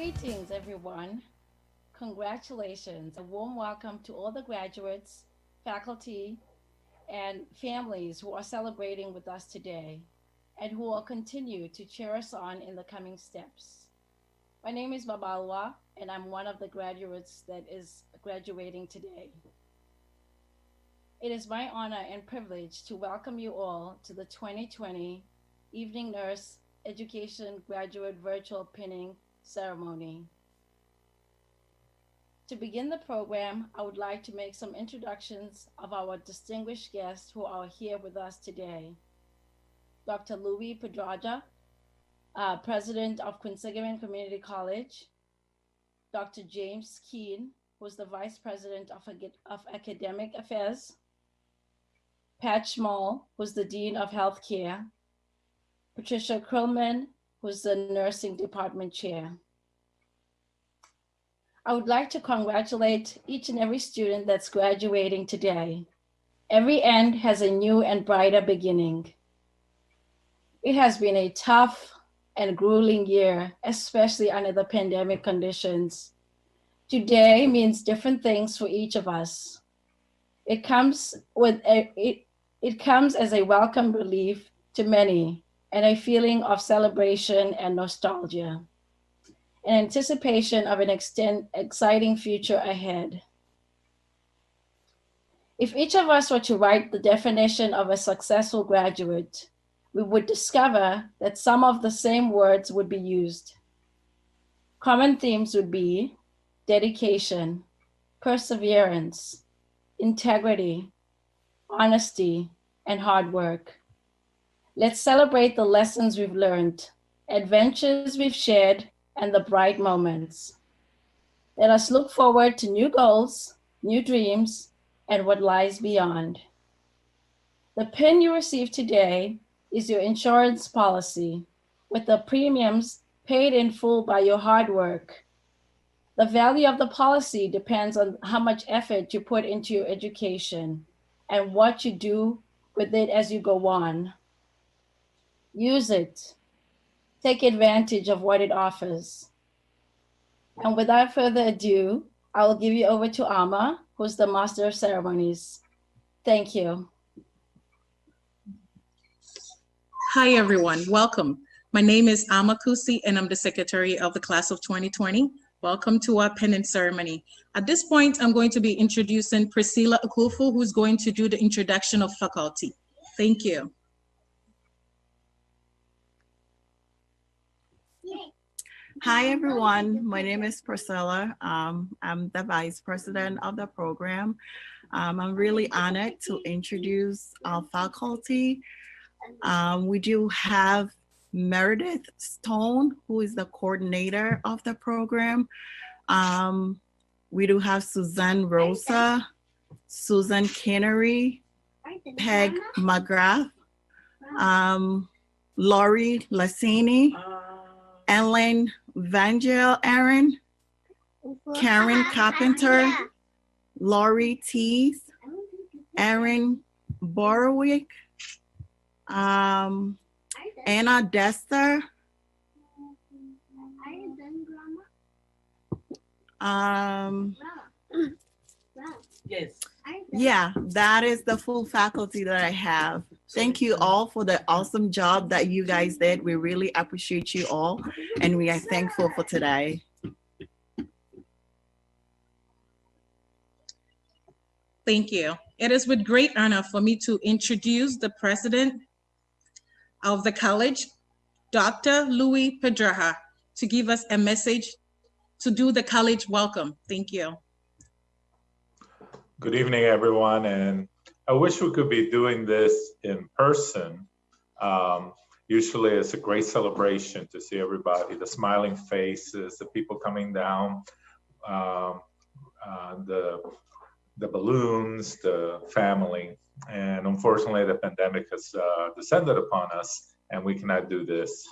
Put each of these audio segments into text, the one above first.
Greetings, everyone. Congratulations. A warm welcome to all the graduates, faculty, and families who are celebrating with us today and who will continue to cheer us on in the coming steps. My name is Babalwa, and I'm one of the graduates that is graduating today. It is my honor and privilege to welcome you all to the 2020 Evening Nurse Education Graduate Virtual Pinning Ceremony. To begin the program, I would like to make some introductions of our distinguished guests who are here with us today. Dr. Louis Pedraja, President of Quinsigamond Community College. Dr. James Keene, who is the Vice President of Academic Affairs. Pat Schmall, who's the Dean of Healthcare. Patricia Krillman, who's the Nursing Department Chair. I would like to congratulate each and every student that's graduating today. Every end has a new and brighter beginning. It has been a tough and grueling year, especially under the pandemic conditions. Today means different things for each of us. It comes as a welcome relief to many and a feeling of celebration and nostalgia, in anticipation of an exciting future ahead. If each of us were to write the definition of a successful graduate, we would discover that some of the same words would be used. Common themes would be dedication, perseverance, integrity, honesty, and hard work. Let's celebrate the lessons we've learned, adventures we've shared, and the bright moments. Let us look forward to new goals, new dreams, and what lies beyond. The pin you receive today is your insurance policy, with the premiums paid in full by your hard work. The value of the policy depends on how much effort you put into your education and what you do with it as you go on. Use it. Take advantage of what it offers. And without further ado, I will give you over to Alma, who's the Master of Ceremonies. Thank you. Hi, everyone. Welcome. My name is Alma Kusi, and I'm the Secretary of the Class of 2020. Welcome to our pinning ceremony. At this point, I'm going to be introducing Priscilla Akufu, who's going to do the introduction of faculty. Thank you. Hi, everyone. My name is Priscilla. I'm the Vice President of the program. I'm really honored to introduce our faculty. We do have Meredith Stone, who is the coordinator of the program. We do have Suzanne Rosa, Susan Kinnery, Peg McGrath, Laurie Lassini, Ellen Vangel Aaron, Karen Carpenter, Laurie Tees, Aaron Borowick, Anna Dester, Yes. yeah, that is the full faculty that I have. Thank you all for the awesome job that you guys did. We really appreciate you all, and we are thankful for today. Thank you. It is with great honor for me to introduce the president of the college, Dr. Louis Pedraja, to give us a message to do the college welcome. Thank you. Good evening, everyone, and I wish we could be doing this in person. Usually it's a great celebration to see everybody, the smiling faces, the people coming down, the balloons, the family. And unfortunately, the pandemic has descended upon us and we cannot do this.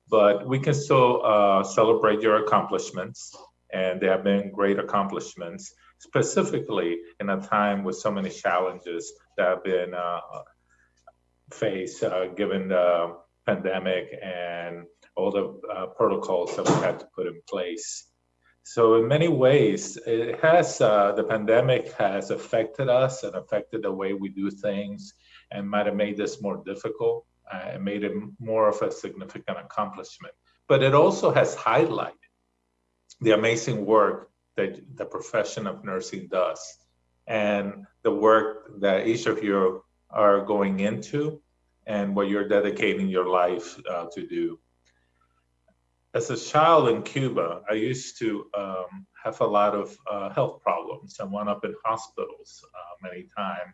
But we can still celebrate your accomplishments, and they have been great accomplishments, specifically in a time with so many challenges that have been faced given the pandemic and all the protocols that we had to put in place. So in many ways, it has the pandemic has affected us and affected the way we do things, and might have made this more difficult. It made it more of a significant accomplishment. But it also has highlighted the amazing work that the profession of nursing does, and the work that each of you are going into, and what you're dedicating your life to do. As a child in Cuba, I used to have a lot of health problems. I wound up in hospitals many times.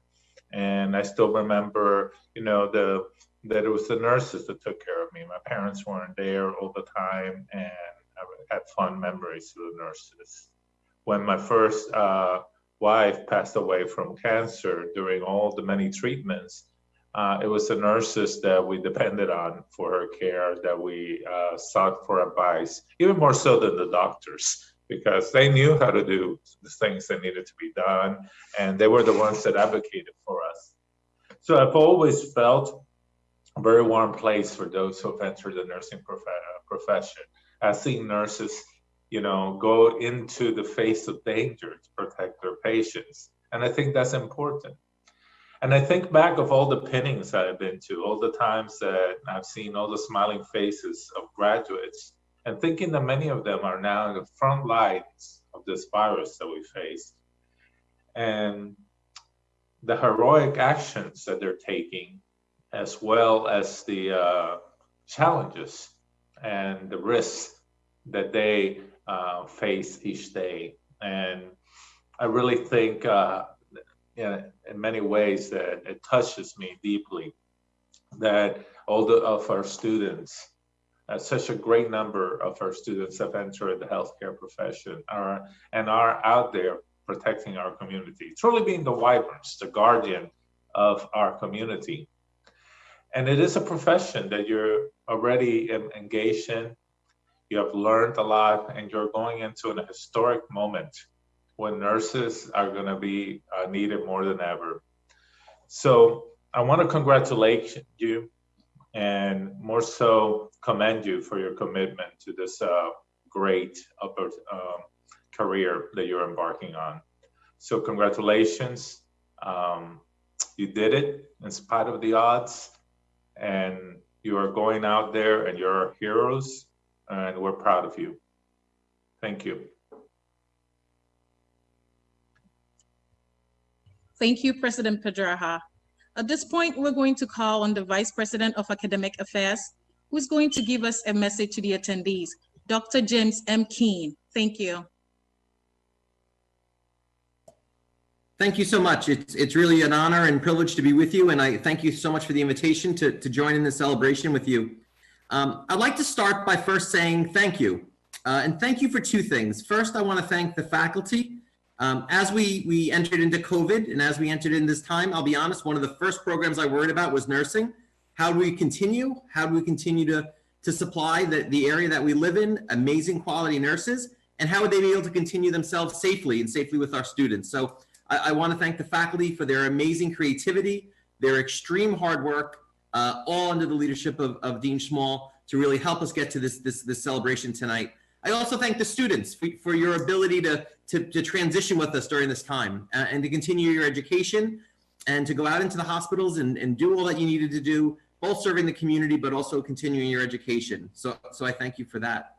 And I still remember, that it was the nurses that took care of me. My parents weren't there all the time, and I had fond memories of the nurses. When my first wife passed away from cancer during all the many treatments, it was the nurses that we depended on for her care, that we sought for advice, even more so than the doctors, because they knew how to do the things that needed to be done, and they were the ones that advocated for us. So I've always felt a very warm place for those who have entered the nursing profession. I've seen nurses, go into the face of danger to protect their patients, and I think that's important. And I think back of all the pinnings that I've been to, all the times that I've seen all the smiling faces of graduates, and thinking that many of them are now in the front lines of this virus that we face. And the heroic actions that they're taking, as well as the challenges and the risks that they face each day. And I really think, in many ways, that it touches me deeply that all of our students, such a great number of our students have entered the healthcare profession and are out there protecting our community, truly being the wyverns, the guardian of our community. And it is a profession that you're already engaged in. You have learned a lot, and you're going into an historic moment when nurses are going to be needed more than ever. So I want to congratulate you, and more so commend you for your commitment to this great career that you're embarking on. So congratulations. You did it in spite of the odds, and you are going out there and you're heroes, and we're proud of you. Thank you. Thank you, President Pedraja. At this point, we're going to call on the Vice President of Academic Affairs, who's going to give us a message to the attendees, Dr. James M. Keene. Thank you. Thank you so much. It's really an honor and privilege to be with you, and I thank you so much for the invitation to join in this celebration with you. I'd like to start by first saying thank you, and thank you for two things. First, I want to thank the faculty. As we entered into COVID, and as we entered in this time, I'll be honest, one of the first programs I worried about was nursing. How do we continue? How do we continue to supply the area that we live in, amazing quality nurses, and how would they be able to continue themselves safely with our students? So I want to thank the faculty for their amazing creativity, their extreme hard work, all under the leadership of Dean Schmall to really help us get to this celebration tonight. I also thank the students for your ability to transition with us during this time and to continue your education and to go out into the hospitals and do all that you needed to do, both serving the community, but also continuing your education. So I thank you for that.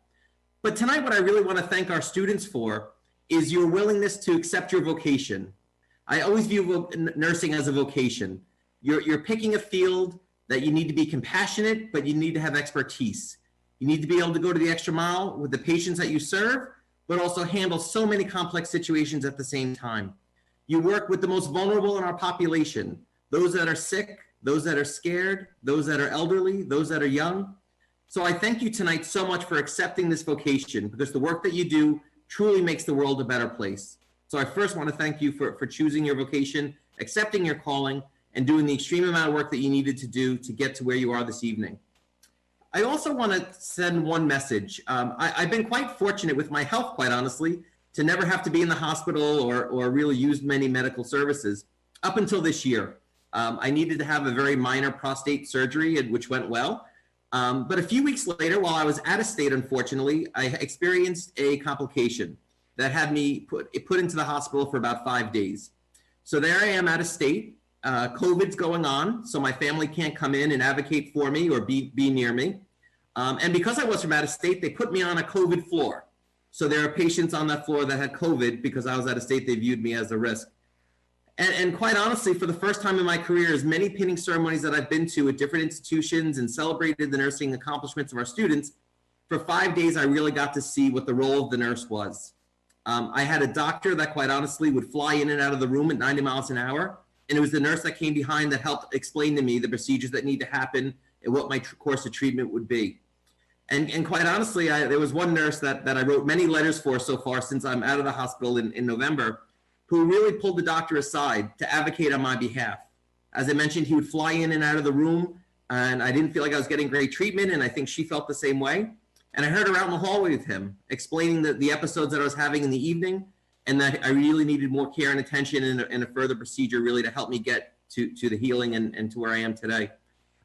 But tonight, what I really want to thank our students for is your willingness to accept your vocation. I always view nursing as a vocation. You're picking a field that you need to be compassionate, but you need to have expertise. You need to be able to go to the extra mile with the patients that you serve, but also handle so many complex situations at the same time. You work with the most vulnerable in our population, those that are sick, those that are scared, those that are elderly, those that are young. So I thank you tonight so much for accepting this vocation, because the work that you do truly makes the world a better place. So I first want to thank you for choosing your vocation, accepting your calling, and doing the extreme amount of work that you needed to do to get to where you are this evening. I also want to send one message. I've been quite fortunate with my health, quite honestly, to never have to be in the hospital or really use many medical services up until this year. I needed to have a very minor prostate surgery, which went well. But a few weeks later, while I was out of state, unfortunately, I experienced a complication that had me put into the hospital for about 5 days. So there I am out of state. COVID's going on, so my family can't come in and advocate for me or be near me. And because I was from out of state, they put me on a COVID floor. So there are patients on that floor that had COVID because I was out of state. They viewed me as a risk. And quite honestly, for the first time in my career, as many pinning ceremonies that I've been to at different institutions and celebrated the nursing accomplishments of our students, for 5 days, I really got to see what the role of the nurse was. I had a doctor that quite honestly would fly in and out of the room at 90 miles an hour. And it was the nurse that came behind that helped explain to me the procedures that need to happen and what my course of treatment would be. And quite honestly, there was one nurse that I wrote many letters for so far since I'm out of the hospital in November, who really pulled the doctor aside to advocate on my behalf. As I mentioned, he would fly in and out of the room, and I didn't feel like I was getting great treatment, and I think she felt the same way. And I heard her out in the hallway with him, explaining the episodes that I was having in the evening, and that I really needed more care and attention and a further procedure really to help me get to the healing and to where I am today.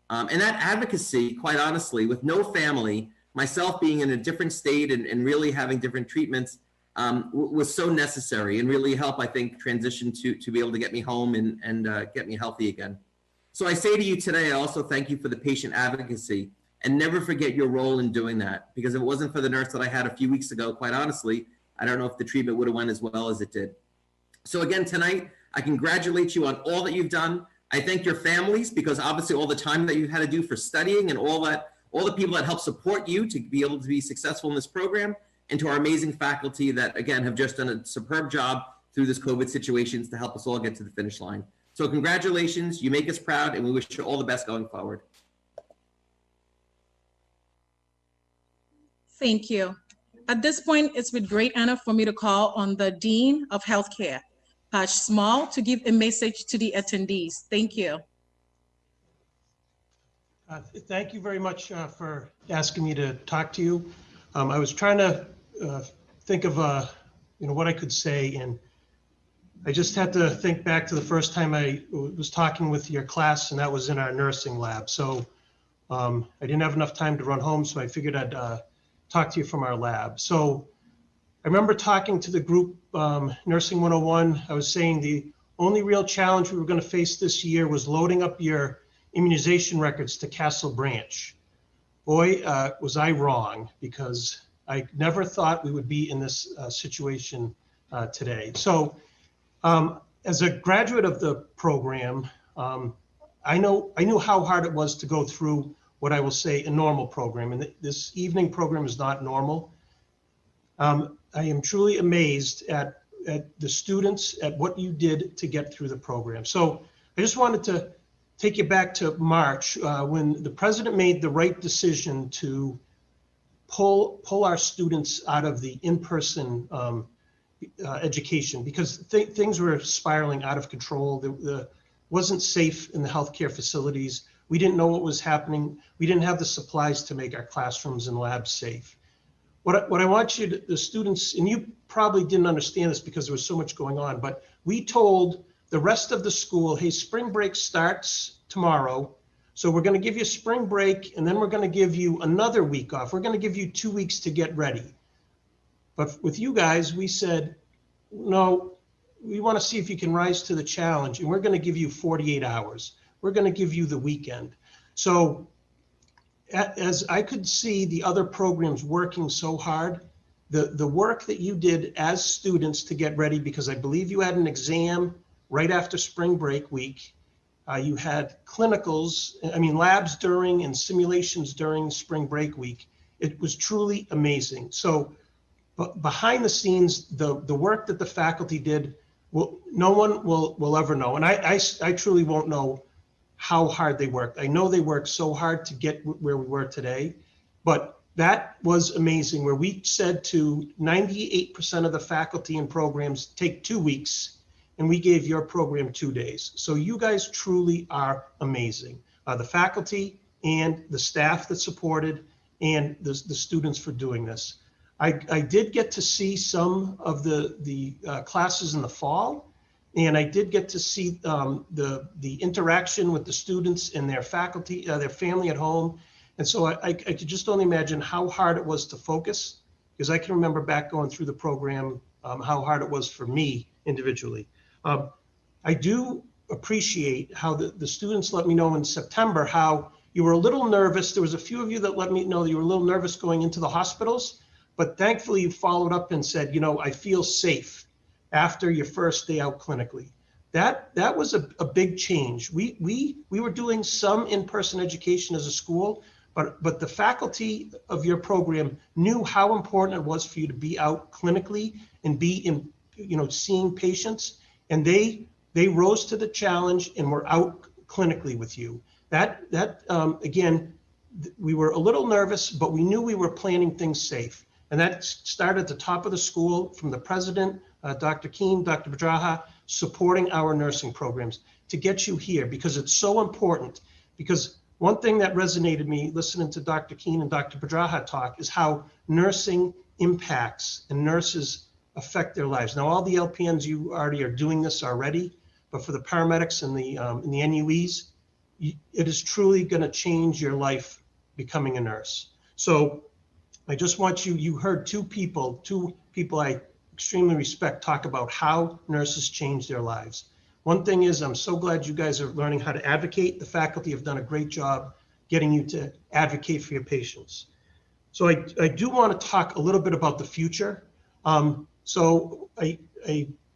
And that advocacy, quite honestly, with no family, myself being in a different state and really having different treatments, was so necessary and really helped, I think, transition to be able to get me home and get me healthy again. So I say to you today, I also thank you for the patient advocacy, and never forget your role in doing that, because if it wasn't for the nurse that I had a few weeks ago, quite honestly, I don't know if the treatment would have went as well as it did. So again, tonight, I congratulate you on all that you've done. I thank your families, because obviously all the time that you've had to do for studying and all the people that help support you to be able to be successful in this program, and to our amazing faculty that, again, have just done a superb job through this COVID situations to help us all get to the finish line. So congratulations, you make us proud, and we wish you all the best going forward. Thank you. At this point, it's with great honor for me to call on the Dean of Healthcare, Pash Small, to give a message to the attendees. Thank you. Thank you very much for asking me to talk to you. I was trying to think of what I could say, and I just had to think back to the first time I was talking with your class, and that was in our nursing lab. So I didn't have enough time to run home, so I figured I'd talk to you from our lab. So I remember talking to the group, Nursing 101. I was saying the only real challenge we were going to face this year was loading up your immunization records to Castle Branch. Boy, was I wrong, because I never thought we would be in this situation today. So as a graduate of the program, I knew how hard it was to go through what I will say a normal program. And this evening program is not normal. I am truly amazed at the students, at what you did to get through the program. So I just wanted to take you back to March when the president made the right decision to pull our students out of the in-person education, because things were spiraling out of control. It wasn't safe in the healthcare facilities. We didn't know what was happening. We didn't have the supplies to make our classrooms and labs safe. What I want you to, the students, and you probably didn't understand this because there was so much going on, but we told the rest of the school, hey, spring break starts tomorrow. So we're going to give you spring break, and then we're going to give you another week off. We're going to give you 2 weeks to get ready. But with you guys, we said, no, we want to see if you can rise to the challenge, and we're going to give you 48 hours. We're going to give you the weekend. So as I could see the other programs working so hard, the work that you did as students to get ready, because I believe you had an exam right after spring break week. You had labs during and simulations during spring break week. It was truly amazing. So behind the scenes, the work that the faculty did, no one will ever know. And I truly won't know how hard they worked. I know they worked so hard to get where we were today, but that was amazing, where we said to 98% of the faculty and programs, take 2 weeks, and we gave your program 2 days. So you guys truly are amazing. The faculty and the staff that supported, and the students for doing this. I did get to see some of the classes in the fall, and I did get to see the interaction with the students and their faculty, their family at home. And so I could just only imagine how hard it was to focus, because I can remember back going through the program, how hard it was for me individually. I do appreciate how the students let me know in September how you were a little nervous. There was a few of you that let me know that you were a little nervous going into the hospitals, but thankfully you followed up and said, I feel safe after your first day out clinically. That was a big change. We were doing some in-person education as a school, but the faculty of your program knew how important it was for you to be out clinically and be in, seeing patients, and they rose to the challenge and were out clinically with you. That again, we were a little nervous, but we knew we were planning things safe. And that started at the top of the school from the president, Dr. Keene, Dr. Bedraha, supporting our nursing programs to get you here, because it's so important. Because one thing that resonated me listening to Dr. Keene and Dr. Bedraha talk is how nursing impacts and nurses affect their lives. Now, all the LPNs, you already are doing this already, but for the paramedics and the NUEs, it is truly going to change your life becoming a nurse. So I just want you heard two people I extremely respect talk about how nurses change their lives. One thing is, I'm so glad you guys are learning how to advocate. The faculty have done a great job getting you to advocate for your patients. So I do want to talk a little bit about the future. So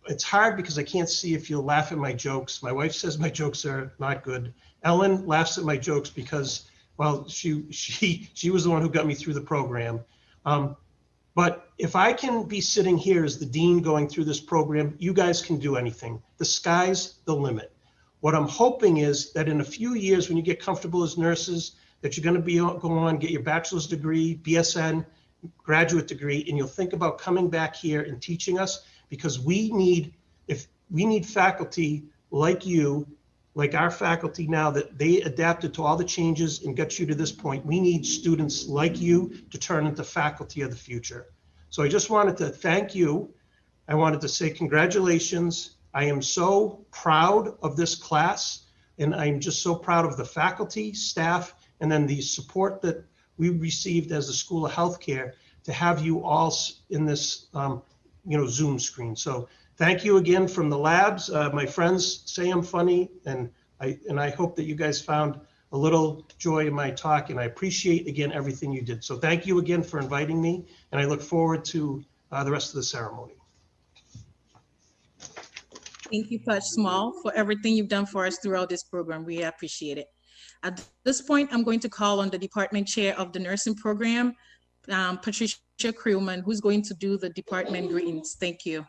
it's hard because I can't see if you'll laugh at my jokes. My wife says my jokes are not good. Ellen laughs at my jokes because, well, she was the one who got me through the program. But if I can be sitting here as the dean going through this program, you guys can do anything. The sky's the limit. What I'm hoping is that in a few years, when you get comfortable as nurses, that you're going to go on, get your bachelor's degree, BSN, graduate degree, and you'll think about coming back here and teaching us, because we need faculty like you, like our faculty now, that they adapted to all the changes and got you to this point. We need students like you to turn into faculty of the future. So I just wanted to thank you. I wanted to say congratulations. I am so proud of this class, and I'm just so proud of the faculty, staff, and then the support that we received as a School of Healthcare to have you all in this Zoom screen. So thank you again from the labs. My friends say I'm funny, and I hope that you guys found a little joy in my talk, and I appreciate again everything you did. So thank you again for inviting me, and I look forward to the rest of the ceremony. Thank you, Coach Small, for everything you've done for us throughout this program. We appreciate it. At this point, I'm going to call on the department chair of the nursing program, Patricia Crewman, who's going to do the department greetings. Thank you.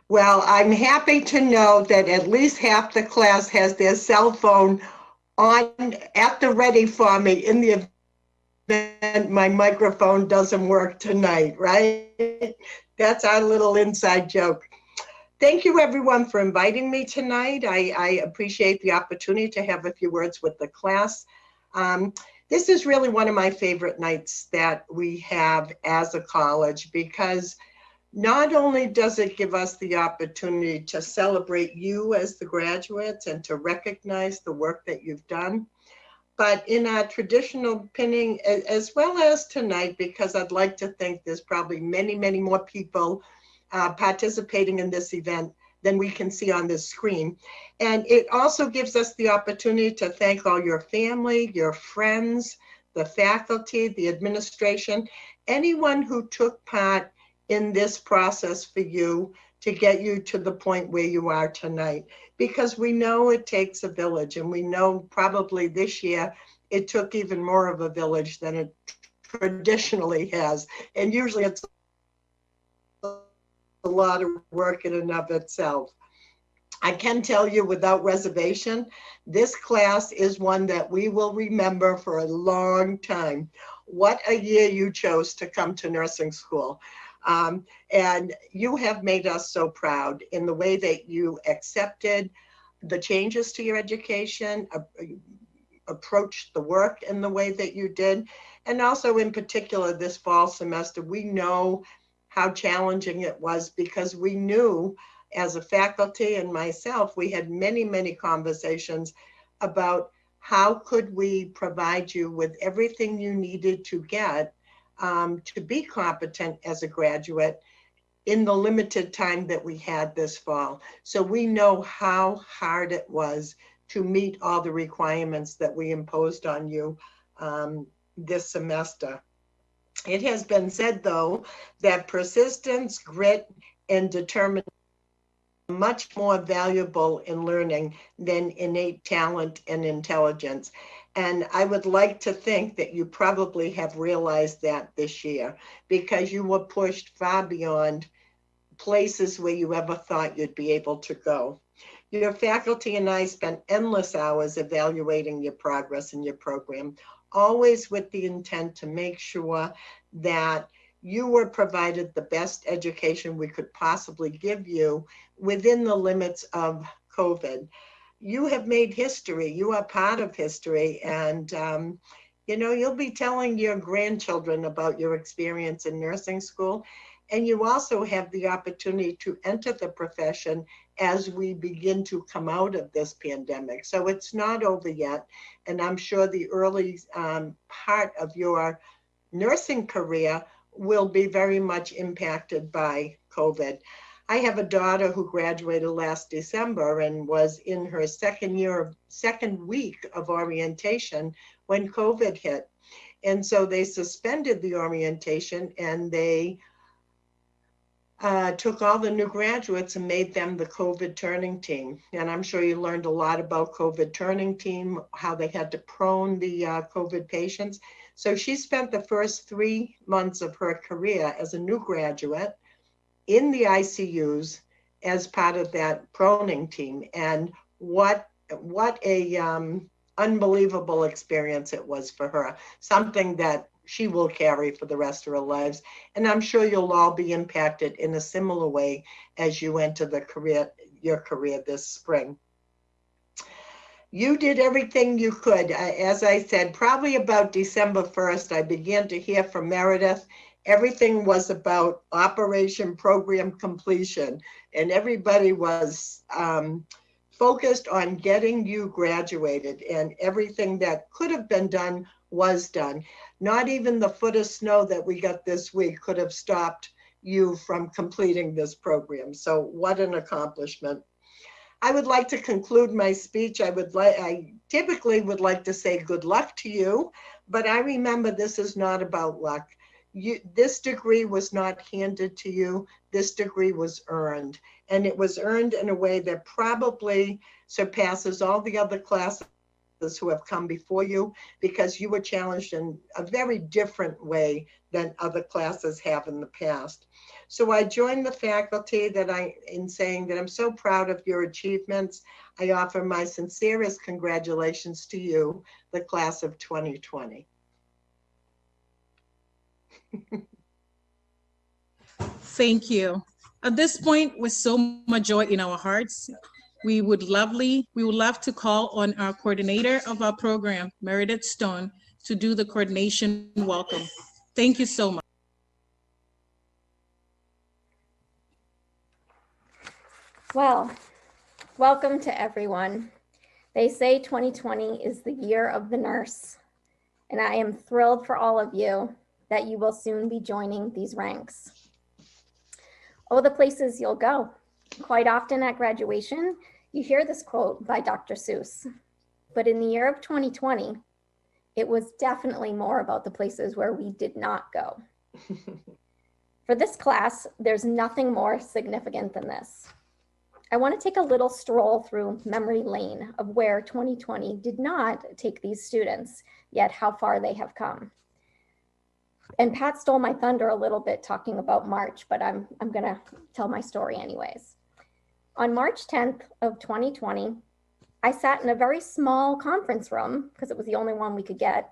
Well, I'm happy to know that at least half the class has their cell phone on at the ready for me in the event my microphone doesn't work tonight, right? That's our little inside joke. Thank you, everyone, for inviting me tonight. I appreciate the opportunity to have a few words with the class. This is really one of my favorite nights that we have as a college, because not only does it give us the opportunity to celebrate you as the graduates and to recognize the work that you've done, but in our traditional pinning, as well as tonight, because I'd like to think there's probably many, many more people participating in this event than we can see on this screen. And it also gives us the opportunity to thank all your family, your friends, the faculty, the administration, anyone who took part in this process for you to get you to the point where you are tonight. Because we know it takes a village, and we know probably this year it took even more of a village than it traditionally has. And usually it's a lot of work in and of itself. I can tell you without reservation, this class is one that we will remember for a long time. What a year you chose to come to nursing school. And you have made us so proud in the way that you accepted the changes to your education, approached the work in the way that you did. And also in particular, this fall semester, we know how challenging it was, because we knew as a faculty and myself, we had many, many conversations about how could we provide you with everything you needed to get to be competent as a graduate in the limited time that we had this fall. So we know how hard it was to meet all the requirements that we imposed on you this semester. It has been said, though, that persistence, grit, and determination are much more valuable in learning than innate talent and intelligence. And I would like to think that you probably have realized that this year, because you were pushed far beyond places where you ever thought you'd be able to go. Your faculty and I spent endless hours evaluating your progress in your program, always with the intent to make sure that you were provided the best education we could possibly give you within the limits of COVID. You have made history. You are part of history. And, you know, you'll be telling your grandchildren about your experience in nursing school. And you also have the opportunity to enter the profession as we begin to come out of this pandemic. So it's not over yet. And I'm sure the early part of your nursing career will be very much impacted by COVID. I have a daughter who graduated last December and was in her second week of orientation when COVID hit. And so they suspended the orientation and they took all the new graduates and made them the COVID turning team. And I'm sure you learned a lot about COVID turning team, how they had to prone the COVID patients. So she spent the first 3 months of her career as a new graduate in the ICUs as part of that proning team. And what a unbelievable experience it was for her, something that she will carry for the rest of her lives. And I'm sure you'll all be impacted in a similar way as you enter your career this spring. You did everything you could. As I said, probably about December 1st, I began to hear from Meredith. Everything was about Operation Program Completion, and everybody was focused on getting you graduated, and everything that could have been done was done. Not even the foot of snow that we got this week could have stopped you from completing this program. So what an accomplishment. I would like to conclude my speech. I typically would like to say good luck to you, but I remember this is not about luck. This degree was not handed to you. This degree was earned, and it was earned in a way that probably surpasses all the other classes who have come before you, because you were challenged in a very different way than other classes have in the past. So I join the faculty in saying that I'm so proud of your achievements. I offer my sincerest congratulations to you, the class of 2020. Thank you. At this point, with so much joy in our hearts, we would love to call on our coordinator of our program, Meredith Stone, to do the coordination welcome. Thank you so much. Well, welcome to everyone. They say 2020 is the year of the nurse, and I am thrilled for all of you that you will soon be joining these ranks. Oh, the places you'll go. Quite often at graduation, you hear this quote by Dr. Seuss, but in the year of 2020, it was definitely more about the places where we did not go. For this class, there's nothing more significant than this. I want to take a little stroll through memory lane of where 2020 did not take these students, yet how far they have come. And Pat stole my thunder a little bit talking about March, but I'm going to tell my story anyways. On March 10th of 2020, I sat in a very small conference room, because it was the only one we could get,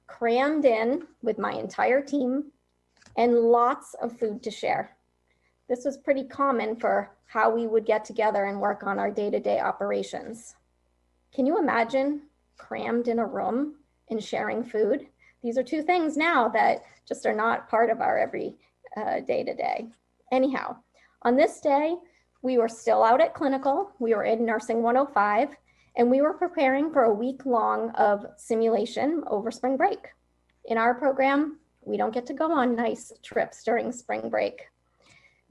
crammed in with my entire team and lots of food to share. This was pretty common for how we would get together and work on our day-to-day operations. Can you imagine crammed in a room and sharing food? These are two things now that just are not part of our every day-to-day. Anyhow, on this day, we were still out at clinical. We were in Nursing 105, And we were preparing for a week long of simulation over spring break. In our program, we don't get to go on nice trips during spring break.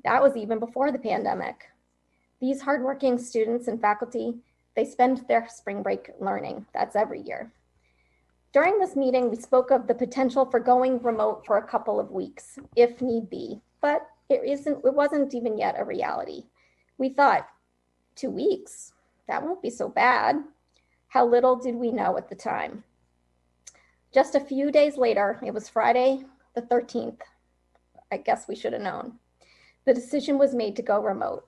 That was even before the pandemic. These hardworking students and faculty, they spend their spring break learning. That's every year. During this meeting, we spoke of the potential for going remote for a couple of weeks, if need be, but it wasn't even yet a reality. We thought, 2 weeks, that won't be so bad. How little did we know at the time. Just a few days later, it was Friday the 13th. I guess we should have known. The decision was made to go remote.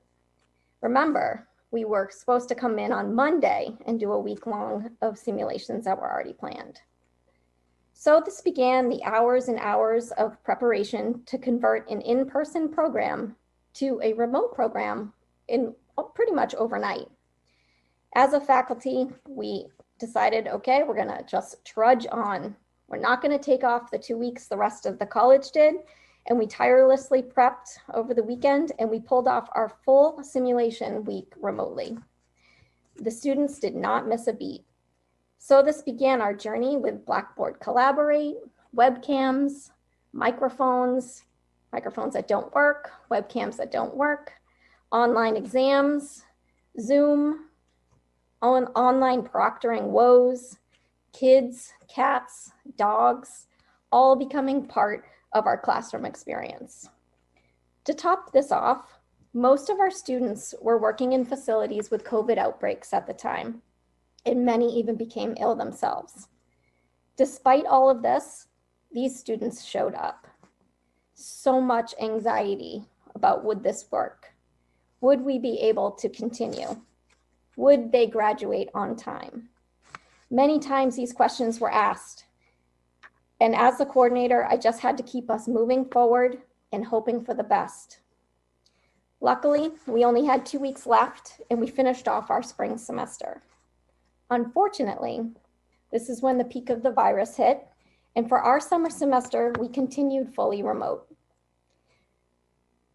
Remember, we were supposed to come in on Monday and do a week long of simulations that were already planned. So this began the hours and hours of preparation to convert an in-person program to a remote program in pretty much overnight. As a faculty, we decided, okay, we're gonna just trudge on. We're not gonna take off the 2 weeks the rest of the college did, and we tirelessly prepped over the weekend and we pulled off our full simulation week remotely. The students did not miss a beat. So this began our journey with Blackboard Collaborate, webcams, microphones that don't work, webcams that don't work, online exams, Zoom, online proctoring woes, kids, cats, dogs, all becoming part of our classroom experience. To top this off, most of our students were working in facilities with COVID outbreaks at the time, and many even became ill themselves. Despite all of this, these students showed up. So much anxiety about would this work? Would we be able to continue? Would they graduate on time? Many times these questions were asked. And as the coordinator, I just had to keep us moving forward and hoping for the best. Luckily, we only had 2 weeks left and we finished off our spring semester. Unfortunately, this is when the peak of the virus hit, and for our summer semester, we continued fully remote.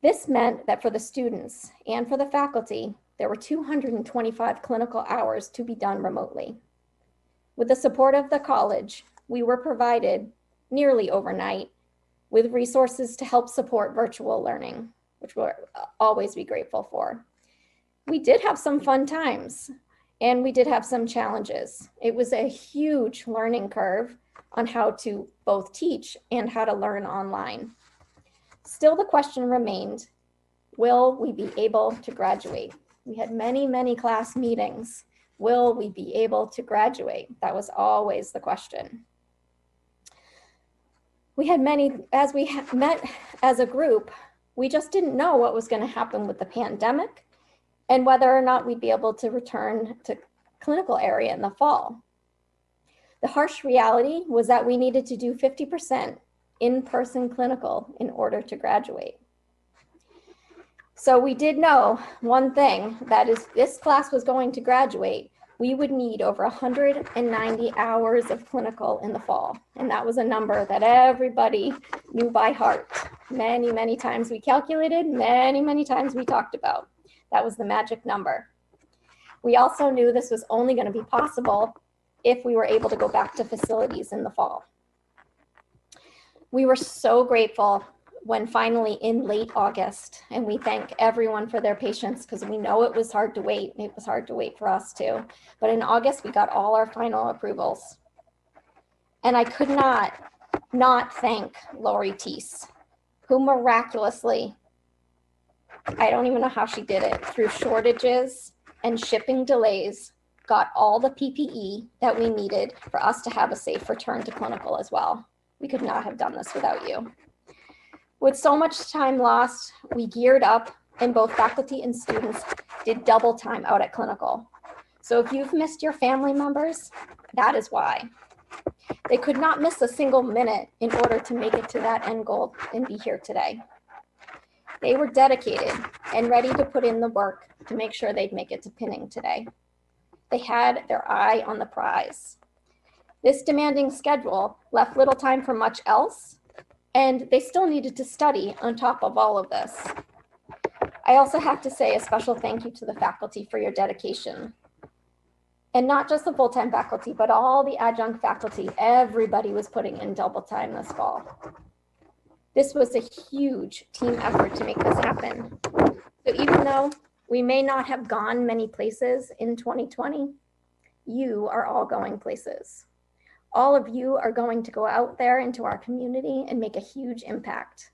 This meant that for the students and for the faculty, there were 225 clinical hours to be done remotely. With the support of the college, we were provided nearly overnight with resources to help support virtual learning, which we'll always be grateful for. We did have some fun times and we did have some challenges. It was a huge learning curve on how to both teach and how to learn online. Still, the question remained, will we be able to graduate? We had many, many class meetings. Will we be able to graduate? That was always the question. We had many, as we met as a group, we just didn't know what was going to happen with the pandemic and whether or not we'd be able to return to clinical area in the fall. The harsh reality was that we needed to do 50% in-person clinical in order to graduate. So we did know one thing, that is, this class was going to graduate, we would need over 190 hours of clinical in the fall. And that was a number that everybody knew by heart. Many, many times we calculated, many, many times we talked about. That was the magic number. We also knew this was only going to be possible if we were able to go back to facilities in the fall. We were so grateful when finally in late August, and we thank everyone for their patience because we know it was hard to wait. It was hard to wait for us too. But in August, we got all our final approvals. And I could not thank Lori Teese, who miraculously, I don't even know how she did it, through shortages and shipping delays, got all the PPE that we needed for us to have a safe return to clinical as well. We could not have done this without you. With so much time lost, we geared up and both faculty and students did double time out at clinical. So if you've missed your family members, that is why. They could not miss a single minute in order to make it to that end goal and be here today. They were dedicated and ready to put in the work to make sure they'd make it to pinning today. They had their eye on the prize. This demanding schedule left little time for much else, and they still needed to study on top of all of this. I also have to say a special thank you to the faculty for your dedication. And not just the full-time faculty, but all the adjunct faculty. Everybody was putting in double time this fall. This was a huge team effort to make this happen. So even though we may not have gone many places in 2020, you are all going places. All of you are going to go out there into our community and make a huge impact.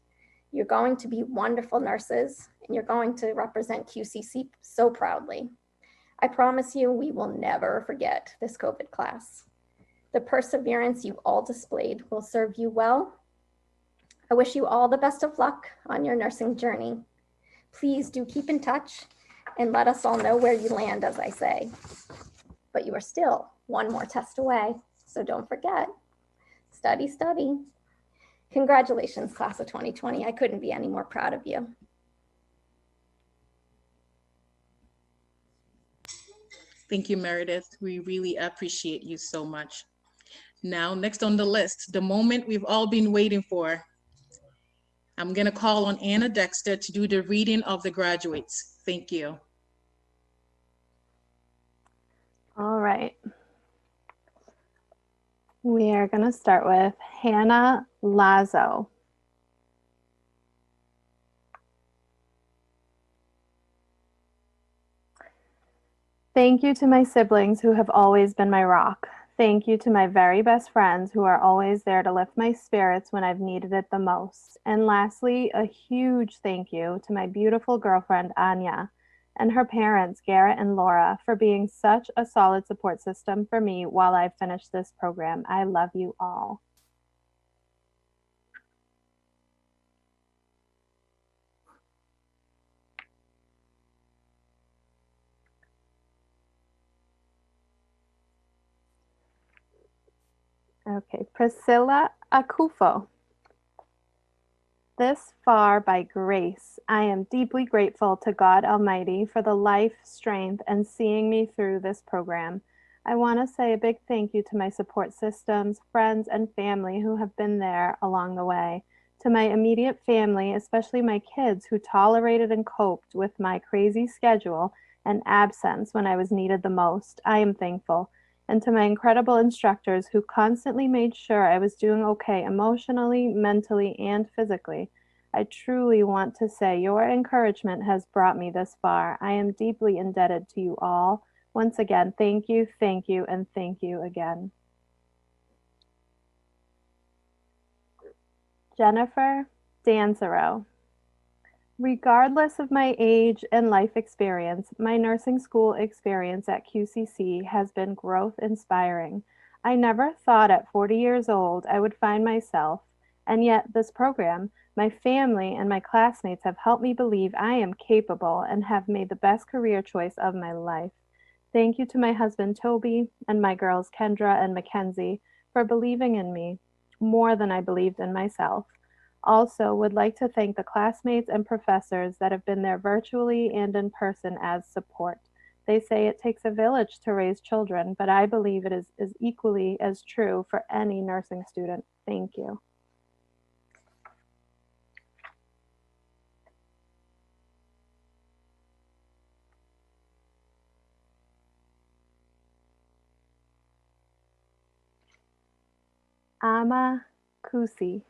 You're going to be wonderful nurses, and you're going to represent QCC so proudly. I promise you, we will never forget this COVID class. The perseverance you all displayed will serve you well. I wish you all the best of luck on your nursing journey. Please do keep in touch and let us all know where you land, as I say. But you are still one more test away, so don't forget. Study, study. Congratulations, class of 2020. I couldn't be any more proud of you. Thank you, Meredith. We really appreciate you so much. Now, next on the list, the moment we've all been waiting for. I'm going to call on Anna Dexter to do the reading of the graduates. Thank you. All right. We are going to start with Hannah Lazo. Thank you to my siblings who have always been my rock. Thank you to my very best friends who are always there to lift my spirits when I've needed it the most. And lastly, a huge thank you to my beautiful girlfriend, Anya, and her parents, Garrett and Laura, for being such a solid support system for me while I finish this program. I love you all. Okay, Priscilla Akufo. This far by grace, I am deeply grateful to God Almighty for the life, strength, and seeing me through this program. I want to say a big thank you to my support systems, friends, and family who have been there along the way. To my immediate family, especially my kids who tolerated and coped with my crazy schedule and absence when I was needed the most, I am thankful. And to my incredible instructors who constantly made sure I was doing okay emotionally, mentally, and physically. I truly want to say your encouragement has brought me this far. I am deeply indebted to you all. Once again, thank you, and thank you again. Jennifer Danzero. Regardless of my age and life experience, my nursing school experience at QCC has been growth inspiring. I never thought at 40 years old I would find myself, and yet this program, my family, and my classmates have helped me believe I am capable and have made the best career choice of my life. Thank you to my husband Toby and my girls Kendra and Mackenzie for believing in me more than I believed in myself. Also, would like to thank the classmates and professors that have been there virtually and in person as support. They say it takes a village to raise children, but I believe it is equally as true for any nursing student. Thank you. Ama Kusi.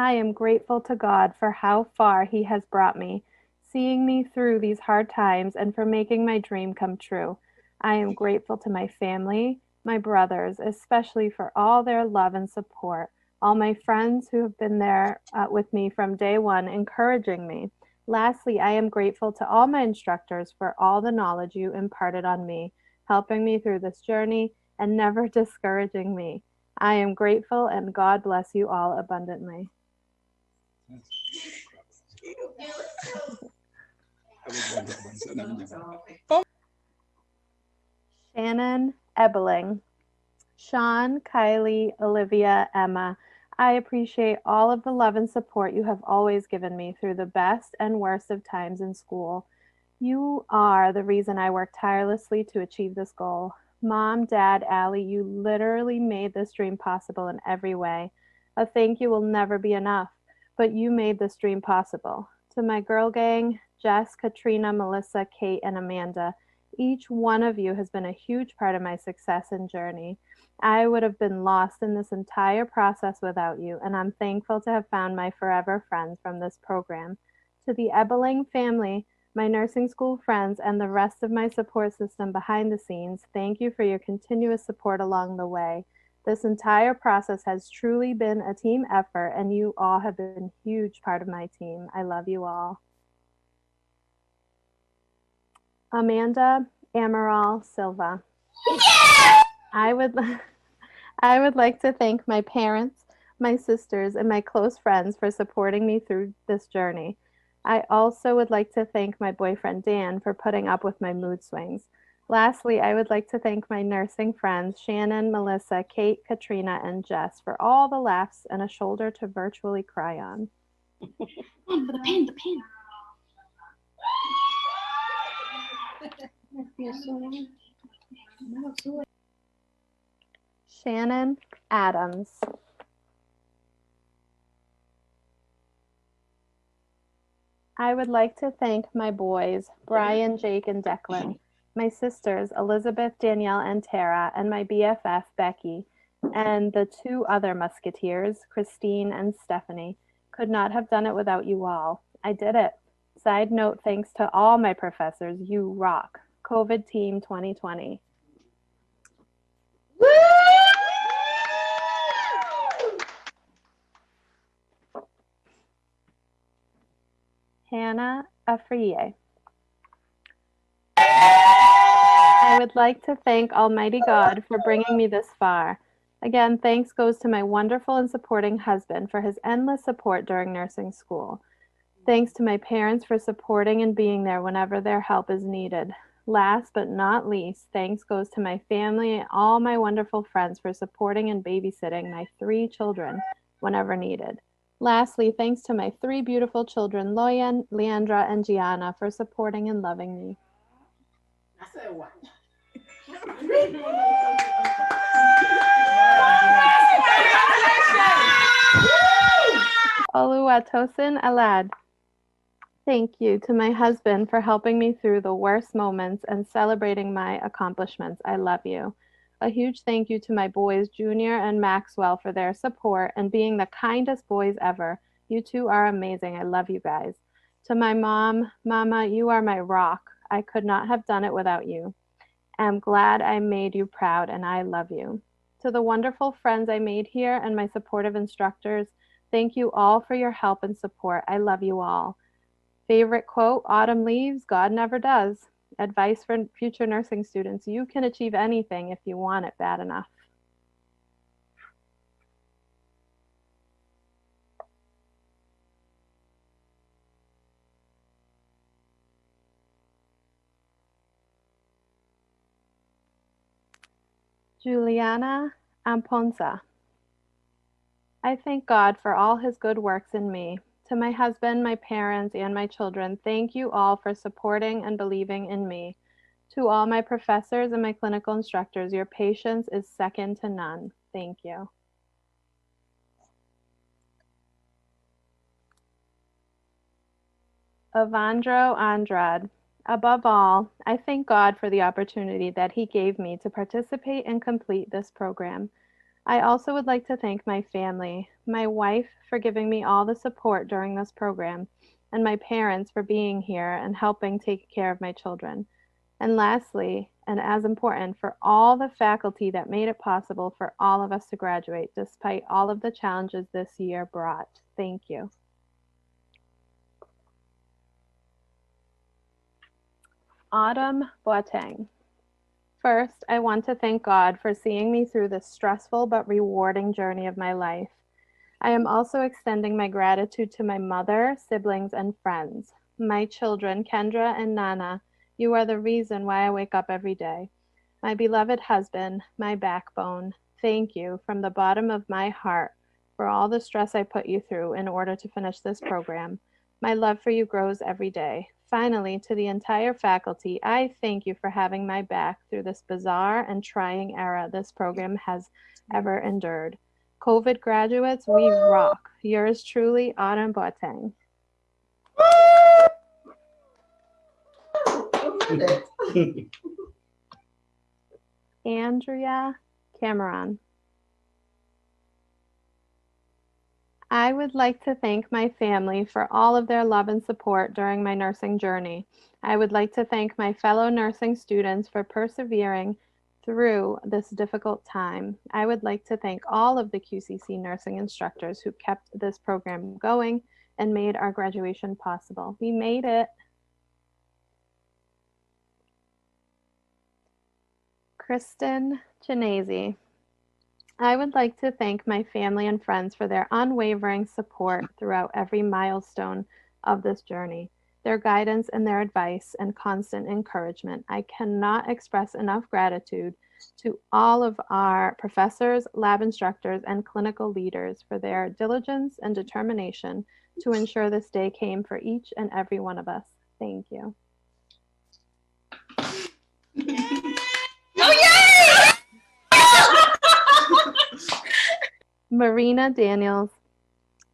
I am grateful to God for how far He has brought me, seeing me through these hard times and for making my dream come true. I am grateful to my family, my brothers, especially for all their love and support, all my friends who have been there with me from day one, encouraging me. Lastly, I am grateful to all my instructors for all the knowledge you imparted on me, helping me through this journey and never discouraging me. I am grateful, and God bless you all abundantly. Shannon Ebeling. Sean, Kylie, Olivia, Emma, I appreciate all of the love and support you have always given me through the best and worst of times in school. You are the reason I work tirelessly to achieve this goal. Mom, Dad, Allie, you literally made this dream possible in every way. A thank you will never be enough, but you made this dream possible. To my girl gang, Jess, Katrina, Melissa, Kate, and Amanda, Each one of you has been a huge part of my success and journey. I would have been lost in this entire process without you, and I'm thankful to have found my forever friends from this program. To the Ebeling family, my nursing school friends, and the rest of my support system behind the scenes, thank you for your continuous support along the way. This entire process has truly been a team effort, and you all have been a huge part of my team. I love you all. Amanda Amaral Silva. I would like to thank my parents, my sisters, and my close friends for supporting me through this journey. I also would like to thank my boyfriend Dan for putting up with my mood swings. Lastly, I would like to thank my nursing friends, Shannon, Melissa, Kate, Katrina, and Jess, for all the laughs and a shoulder to virtually cry on. The pen. Shannon Adams. I would like to thank my boys, Brian, Jake, and Declan, my sisters, Elizabeth, Danielle, and Tara, and my BFF, Becky, and the two other musketeers, Christine and Stephanie. Could not have done it without you all. I did it. Side note, thanks to all my professors, you rock. COVID Team 2020. Hannah Afriye. I would like to thank Almighty God for bringing me this far. Again, thanks goes to my wonderful and supporting husband for his endless support during nursing school. Thanks to my parents for supporting and being there whenever their help is needed. Last but not least, thanks goes to my family and all my wonderful friends for supporting and babysitting my 3 children whenever needed. Lastly, thanks to my 3 beautiful children, Loyan, Leandra, and Gianna, for supporting and loving me. I said what? Oluwatosin Alad. Thank you to my husband for helping me through the worst moments and celebrating my accomplishments. I love you. A huge thank you to my boys, Junior and Maxwell, for their support and being the kindest boys ever. You two are amazing. I love you guys. To my mom, Mama, you are my rock. I could not have done it without you. I'm glad I made you proud, and I love you. To the wonderful friends I made here and my supportive instructors, thank you all for your help and support. I love you all. Favorite quote, autumn leaves, God never does. Advice for future nursing students, you can achieve anything if you want it bad enough. Juliana Amponza. I thank God for all his good works in me. To my husband, my parents, and my children, thank you all for supporting and believing in me. To all my professors and my clinical instructors, your patience is second to none. Thank you. Evandro Andrade. Above all, I thank God for the opportunity that he gave me to participate and complete this program. I also would like to thank my family, my wife for giving me all the support during this program, and my parents for being here and helping take care of my children. And lastly, and as important, for all the faculty that made it possible for all of us to graduate despite all of the challenges this year brought. Thank you. Autumn Boateng. First, I want to thank God for seeing me through this stressful but rewarding journey of my life. I am also extending my gratitude to my mother, siblings, and friends. My children, Kendra and Nana, you are the reason why I wake up every day. My beloved husband, my backbone, thank you from the bottom of my heart for all the stress I put you through in order to finish this program. My love for you grows every day. Finally, to the entire faculty, I thank you for having my back through this bizarre and trying era this program has ever endured. COVID graduates, we rock. Yours truly, Autumn Boateng. Andrea Cameron. I would like to thank my family for all of their love and support during my nursing journey. I would like to thank my fellow nursing students for persevering through this difficult time. I would like to thank all of the QCC nursing instructors who kept this program going and made our graduation possible. We made it. Kristen Chinese. I would like to thank my family and friends for their unwavering support throughout every milestone of this journey, their guidance and their advice and constant encouragement. I cannot express enough gratitude to all of our professors, lab instructors, and clinical leaders for their diligence and determination to ensure this day came for each and every one of us. Thank you. Marina Daniels.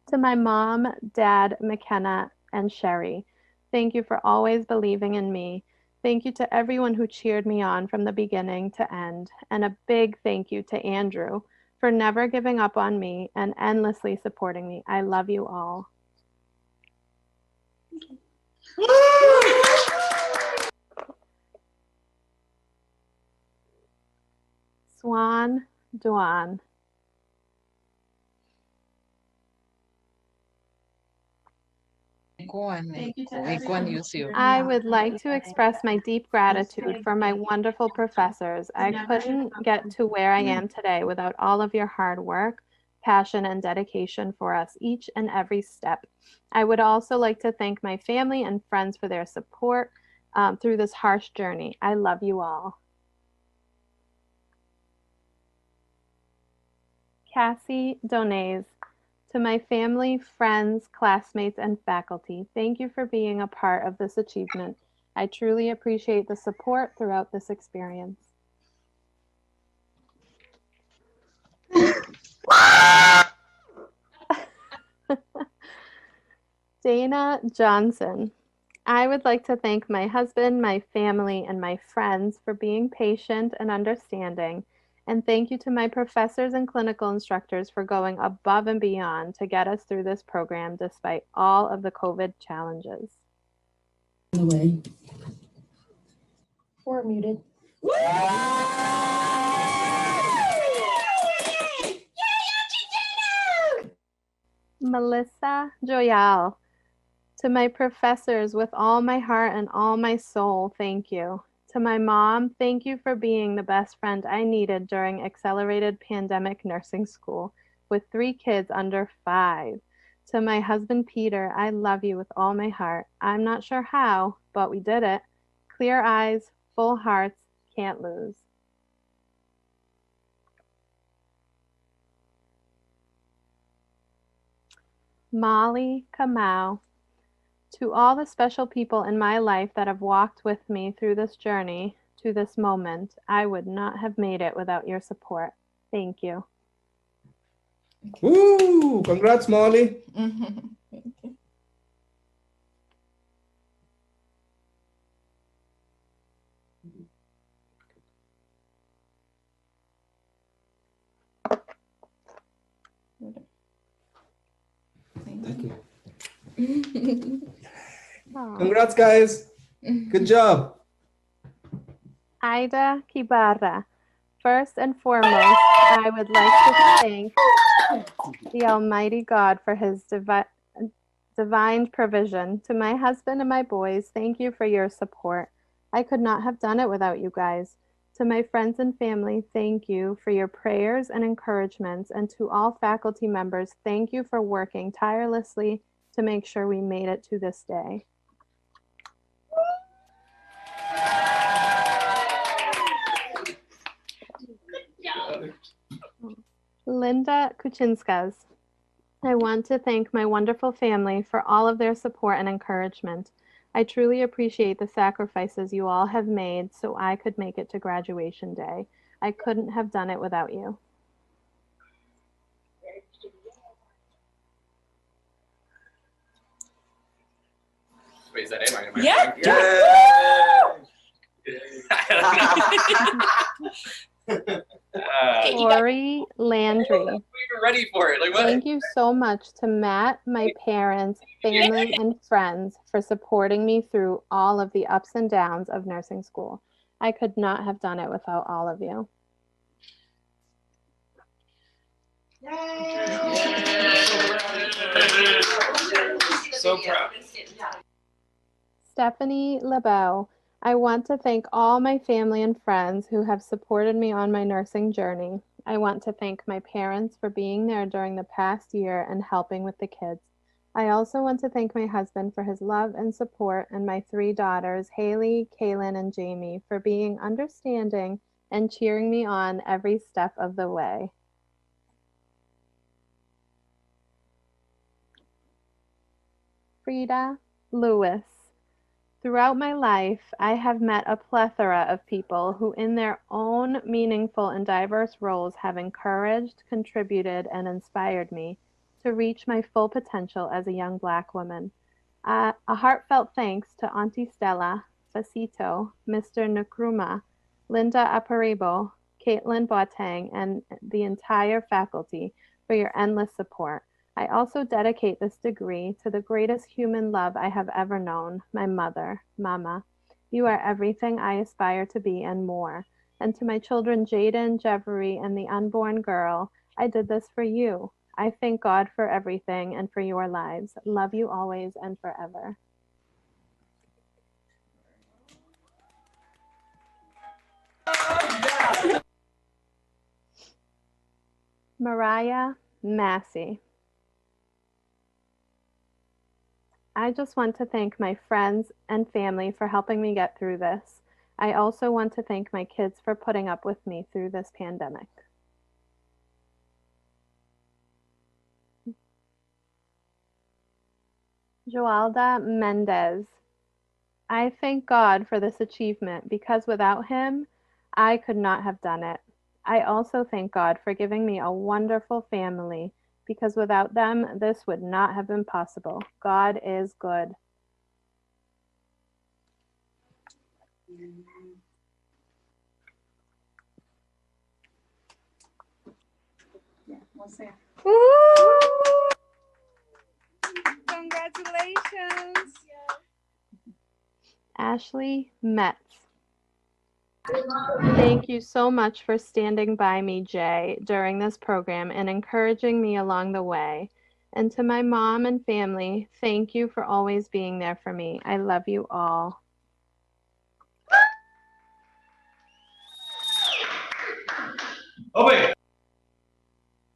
To my mom, dad, McKenna, and Sherry, thank you for always believing in me. Thank you to everyone who cheered me on from the beginning to end. And a big thank you to Andrew for never giving up on me and endlessly supporting me. I love you all. Swan Duan. I would like to express my deep gratitude for my wonderful professors. I couldn't get to where I am today without all of your hard work, passion, and dedication for us each and every step. I would also like to thank my family and friends for their support through this harsh journey. I love you all. Cassie Donays. To my family, friends, classmates, and faculty, thank you for being a part of this achievement. I truly appreciate the support throughout this experience. Dana Johnson. I would like to thank my husband, my family, and my friends for being patient and understanding. And thank you to my professors and clinical instructors for going above and beyond to get us through this program despite all of the COVID challenges. We're muted. Melissa Joyal. To my professors, with all my heart and all my soul, thank you. To my mom, thank you for being the best friend I needed during accelerated pandemic nursing school with 3 kids under 5. To my husband, Peter, I love you with all my heart. I'm not sure how, but we did it. Clear eyes, full hearts, can't lose. Molly Kamau. To all the special people in my life that have walked with me through this journey to this moment, I would not have made it without your support. Thank you. Woo! Congrats, Molly. Thank you. Congrats, guys. Good job. Ida Kibarra. First and foremost, I would like to thank the Almighty God for his divine provision. To my husband and my boys, thank you for your support. I could not have done it without you guys. To my friends and family, thank you for your prayers and encouragements. And to all faculty members, thank you for working tirelessly to make sure we made it to this day. Linda Kuchinskas. I want to thank my wonderful family for all of their support and encouragement. I truly appreciate the sacrifices you all have made so I could make it to graduation day. I couldn't have done it without you. Wait, is that it? Yeah. Tori Landry. We were ready for it. Like, what? Thank you so much to Matt, my parents, family, and friends for supporting me through all of the ups and downs of nursing school. I could not have done it without all of you. So proud. Stephanie LeBeau. I want to thank all my family and friends who have supported me on my nursing journey. I want to thank my parents for being there during the past year and helping with the kids. I also want to thank my husband for his love and support, and my 3 daughters, Haley, Kaylin, and Jamie, for being understanding and cheering me on every step of the way. Frida Lewis. Throughout my life, I have met a plethora of people who, in their own meaningful and diverse roles, have encouraged, contributed, and inspired me to reach my full potential as a young Black woman. A heartfelt thanks to Auntie Stella, Facito, Mr. Nkrumah, Linda Aparebo, Caitlin Boateng, and the entire faculty for your endless support. I also dedicate this degree to the greatest human love I have ever known, my mother, Mama. You are everything I aspire to be and more. And to my children, Jaden, Jeffrey, and the unborn girl, I did this for you. I thank God for everything and for your lives. Love you always and forever. Mariah Massey. I just want to thank my friends and family for helping me get through this. I also want to thank my kids for putting up with me through this pandemic. Joalda Mendez. I thank God for this achievement because without him, I could not have done it. I also thank God for giving me a wonderful family because without them, this would not have been possible. God is good. Yeah, we'll say. Woo! Congratulations. Ashley Metz. Thank you so much for standing by me, Jay, during this program and encouraging me along the way. And to my mom and family, thank you for always being there for me. I love you all. Open.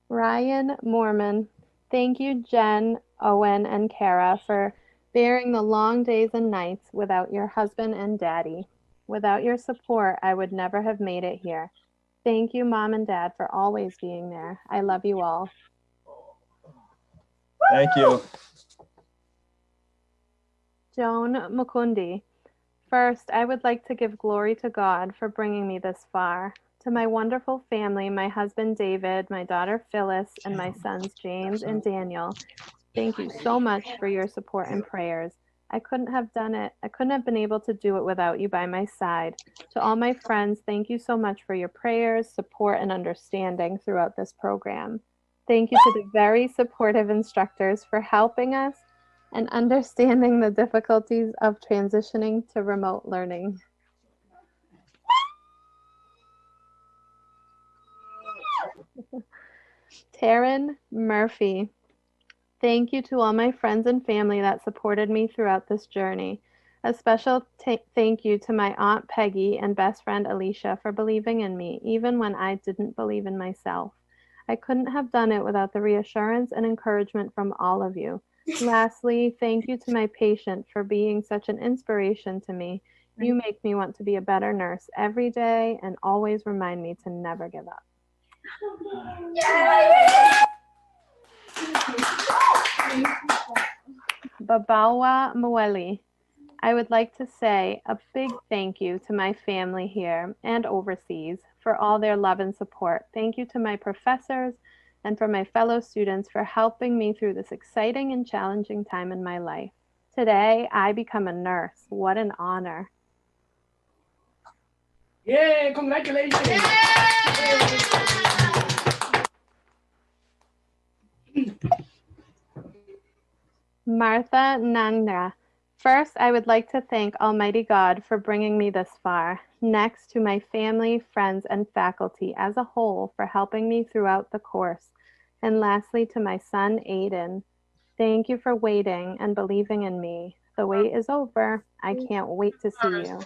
Ryan Mormon. Thank you, Jen, Owen, and Kara, for bearing the long days and nights without your husband and daddy. Without your support, I would never have made it here. Thank you, Mom and Dad, for always being there. I love you all. Thank you. Joan Mukundi. First, I would like to give glory to God for bringing me this far. To my wonderful family, my husband David, my daughter Phyllis, and my sons James and Daniel, thank you so much for your support and prayers. I couldn't have done it. I couldn't have been able to do it without you by my side. To all my friends, thank you so much for your prayers, support, and understanding throughout this program. Thank you to the very supportive instructors for helping us and understanding the difficulties of transitioning to remote learning. Taryn Murphy. Thank you to all my friends and family that supported me throughout this journey. A special thank you to my Aunt Peggy and best friend Alicia for believing in me, even when I didn't believe in myself. I couldn't have done it without the reassurance and encouragement from all of you. Lastly, thank you to my patient for being such an inspiration to me. You make me want to be a better nurse every day and always remind me to never give up. Babawa Mweli. I would like to say a big thank you to my family here and overseas for all their love and support. Thank you to my professors and for my fellow students for helping me through this exciting and challenging time in my life. Today, I become a nurse. What an honor. Yay, congratulations. Martha Nangra. First, I would like to thank Almighty God for bringing me this far. Next, to my family, friends, and faculty as a whole for helping me throughout the course. And lastly, to my son, Aiden. Thank you for waiting and believing in me. The wait is over. I can't wait to see you.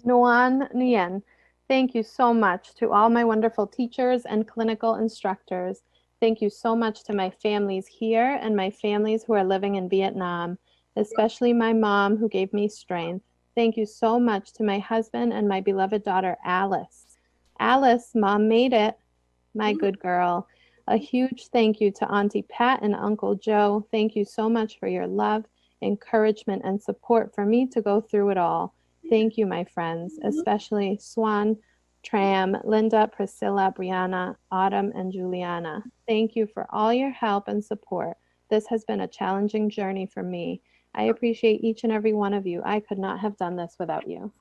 Nuan Nguyen. Thank you so much to all my wonderful teachers and clinical instructors. Thank you so much to my families here and my families who are living in Vietnam, especially my mom who gave me strength. Thank you so much to my husband and my beloved daughter, Alice. Alice, Mom made it. My good girl. A huge thank you to Auntie Pat and Uncle Joe. Thank you so much for your love, encouragement, and support for me to go through it all. Thank you, my friends, especially Swan, Tram, Linda, Priscilla, Brianna, Autumn, and Juliana. Thank you for all your help and support. This has been a challenging journey for me. I appreciate each and every one of you. I could not have done this without you.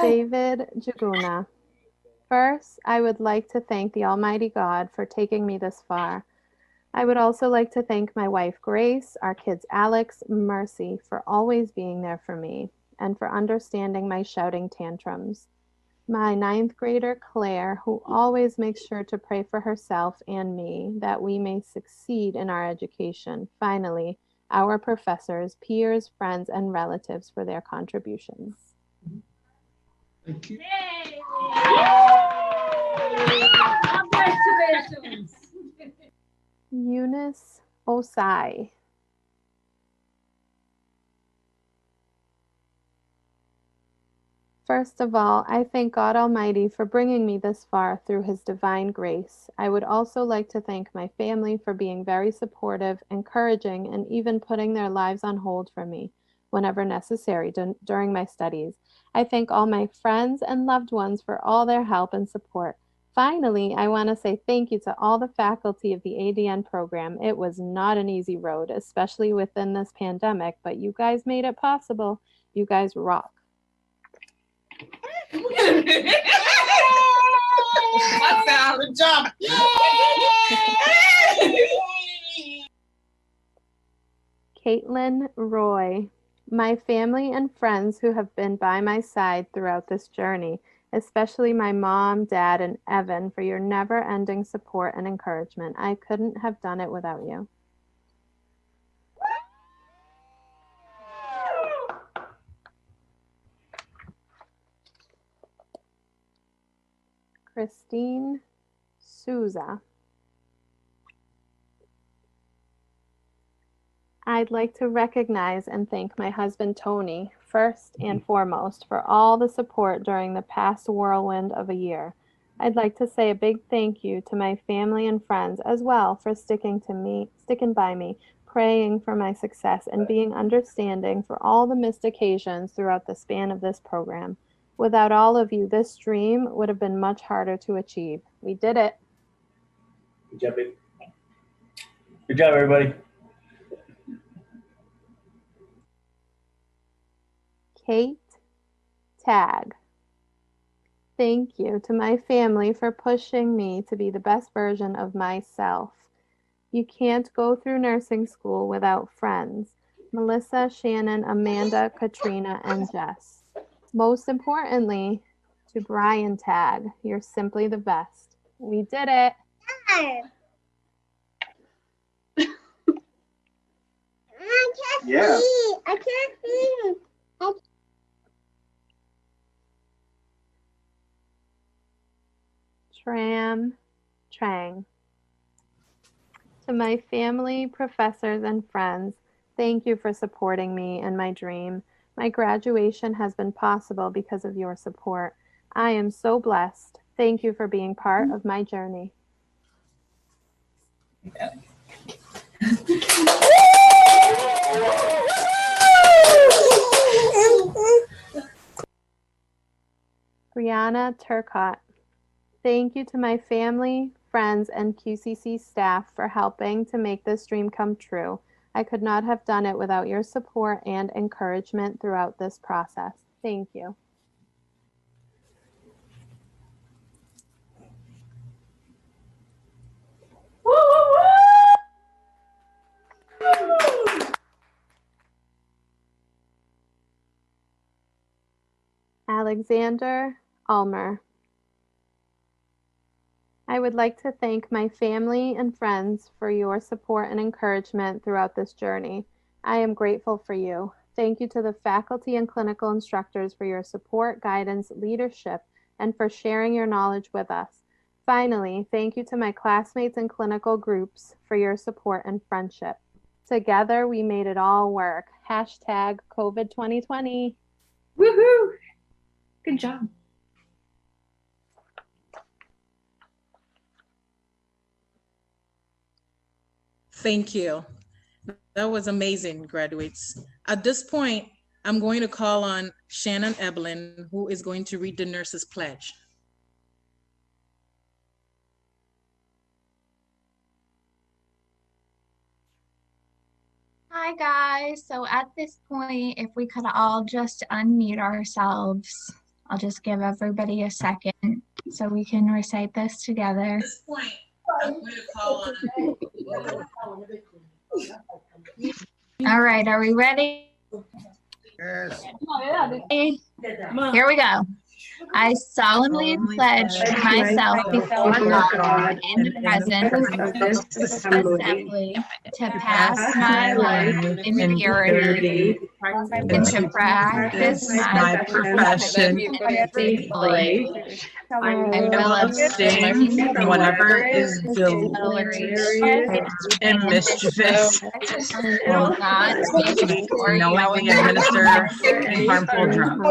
David Jaguna. First, I would like to thank the Almighty God for taking me this far. I would also like to thank my wife, Grace, our kids, Alex, Mercy, for always being there for me and for understanding my shouting tantrums. My 9th grader, Claire, who always makes sure to pray for herself and me that we may succeed in our education. Finally, our professors, peers, friends, and relatives for their contributions. Thank you. Congratulations. Eunice Osai. First of all, I thank God Almighty for bringing me this far through His divine grace. I would also like to thank my family for being very supportive, encouraging, and even putting their lives on hold for me whenever necessary during my studies. I thank all my friends and loved ones for all their help and support. Finally, I want to say thank you to all the faculty of the ADN program. It was not an easy road, especially within this pandemic, but you guys made it possible. You guys rock. That's out of jump. Caitlin Roy. My family and friends who have been by my side throughout this journey, especially my mom, dad, and Evan, for your never-ending support and encouragement. I couldn't have done it without you. Christine Souza. I'd like to recognize and thank my husband, Tony, first and foremost, for all the support during the past whirlwind of a year. I'd like to say a big thank you to my family and friends as well for sticking by me, praying for my success, and being understanding for all the missed occasions throughout the span of this program. Without all of you, this dream would have been much harder to achieve. We did it. Good job, babe. Good job, everybody. Kate Tag. Thank you to my family for pushing me to be the best version of myself. You can't go through nursing school without friends. Melissa, Shannon, Amanda, Katrina, and Jess. Most importantly, to Brian Tag, you're simply the best. We did it. Yeah. I can't see. Tram Trang. To my family, professors, and friends, thank you for supporting me and my dream. My graduation has been possible because of your support. I am so blessed. Thank you for being part of my journey. Brianna Turcott. Thank you to my family, friends, and QCC staff for helping to make this dream come true. I could not have done it without your support and encouragement throughout this process. Thank you. Alexander Ulmer. I would like to thank my family and friends for your support and encouragement throughout this journey. I am grateful for you. Thank you to the faculty and clinical instructors for your support, guidance, leadership, and for sharing your knowledge with us. Finally, thank you to my classmates and clinical groups for your support and friendship. Together, we made it all work. Hashtag COVID 2020. Woohoo! Good job. Thank you. That was amazing, graduates. At this point, I'm going to call on Shannon Eblin, who is going to read the Nurses Pledge. Hi guys, so at this point, if we could all just unmute ourselves, I'll just give everybody a second so we can recite this together. At this point, I'm going to call on. All right, are we ready? Yes. Here we go. I solemnly pledge myself before God in the presence of this assembly to pass my life in purity and to practice my profession faithfully. I will abstain from whatever is deleterious and mischievous, will not take or knowingly administer harmful drugs.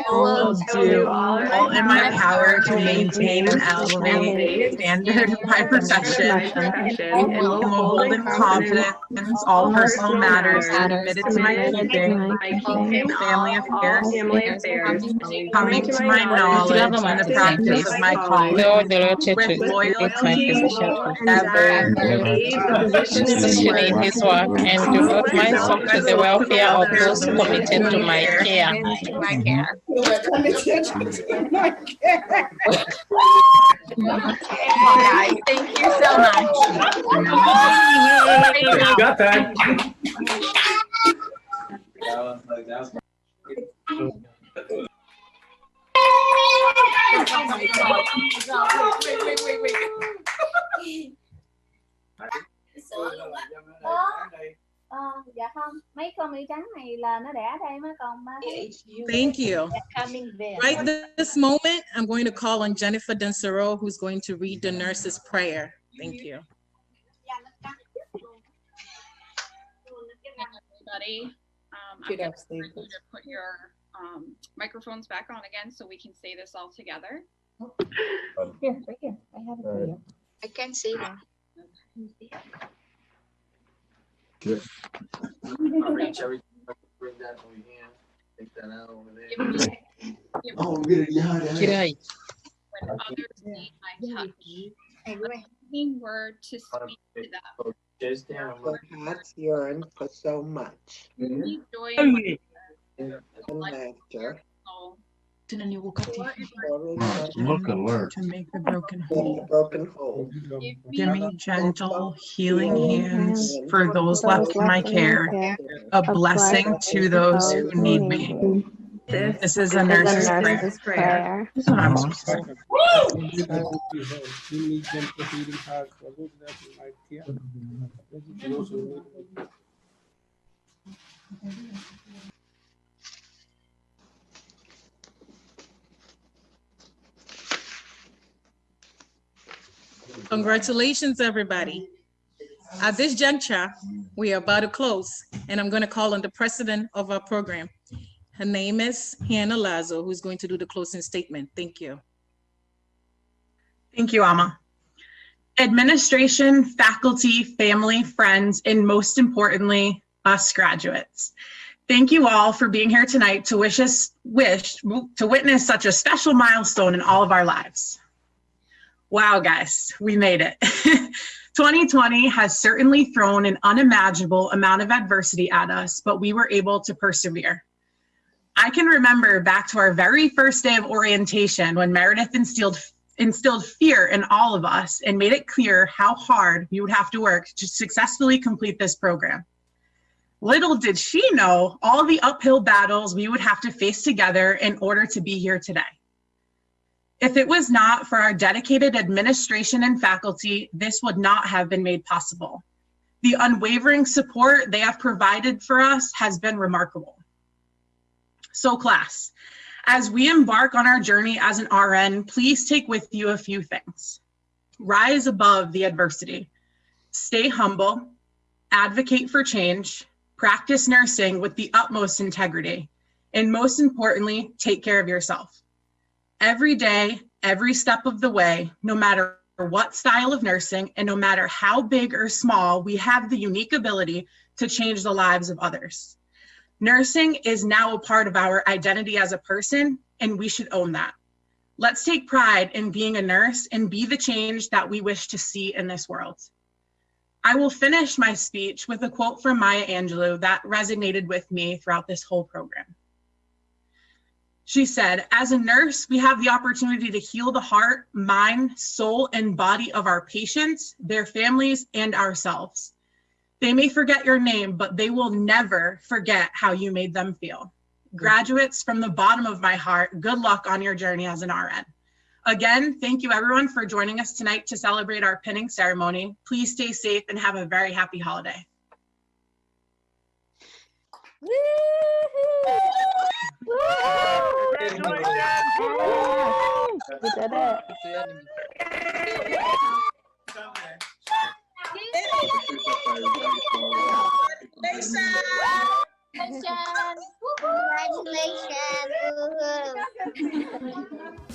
I will do all in my power to maintain and elevate the standard of my profession, and will hold in confidence all personal matters submitted to my keeping, family affairs, coming to my knowledge and the practice of my calling, with loyalty, ever, positioning his work and devote myself to the welfare of those committed to my care. Guys, thank you so much. Got that. Dạ không, mấy con mì trắng này là nó đẻ đây mấy con ba. Thank you. Right this moment, I'm going to call on Jennifer Densero, who's going to read the nurse's prayer. Thank you. Everybody, I'm going to put your microphones back on again so we can say this all together. Here, right here. I have it for you. I can see them. Good. Reach everything. Bring that over here. Take that out over there. Oh, mira, ya, When others need my touch, a living word to speak to them. The hearts yearn for so much. Joy and And laughter. Look alert. To make the broken whole. Give me gentle, healing hands for those left in my care, a blessing to those who need me. This is a nurse's prayer. I'm so sorry. Congratulations, everybody. At this juncture, we are about to close, and I'm going to call on the president of our program. Her name is Hannah Lazo, who's going to do the closing statement. Thank you. Thank you, Alma. Administration, faculty, family, friends, and most importantly, us graduates. Thank you all for being here tonight to witness such a special milestone in all of our lives. Wow, guys, we made it. 2020 has certainly thrown an unimaginable amount of adversity at us, but we were able to persevere. I can remember back to our very first day of orientation when Meredith instilled fear in all of us and made it clear how hard we would have to work to successfully complete this program. Little did she know all the uphill battles we would have to face together in order to be here today. If it was not for our dedicated administration and faculty, this would not have been made possible. The unwavering support they have provided for us has been remarkable. So class, as we embark on our journey as an RN, please take with you a few things. Rise above the adversity, stay humble, advocate for change, practice nursing with the utmost integrity, and most importantly, take care of yourself. Every day, every step of the way, no matter what style of nursing and no matter how big or small, we have the unique ability to change the lives of others. Nursing is now a part of our identity as a person, and we should own that. Let's take pride in being a nurse and be the change that we wish to see in this world. I will finish my speech with a quote from Maya Angelou that resonated with me throughout this whole program. She said, "As a nurse, we have the opportunity to heal the heart, mind, soul, and body of our patients, their families, and ourselves. They may forget your name, but they will never forget how you made them feel." Graduates, from the bottom of my heart, good luck on your journey as an RN. Again, thank you everyone for joining us tonight to celebrate our pinning ceremony. Please stay safe and have a very happy holiday. We did it. Congratulations. Congratulations.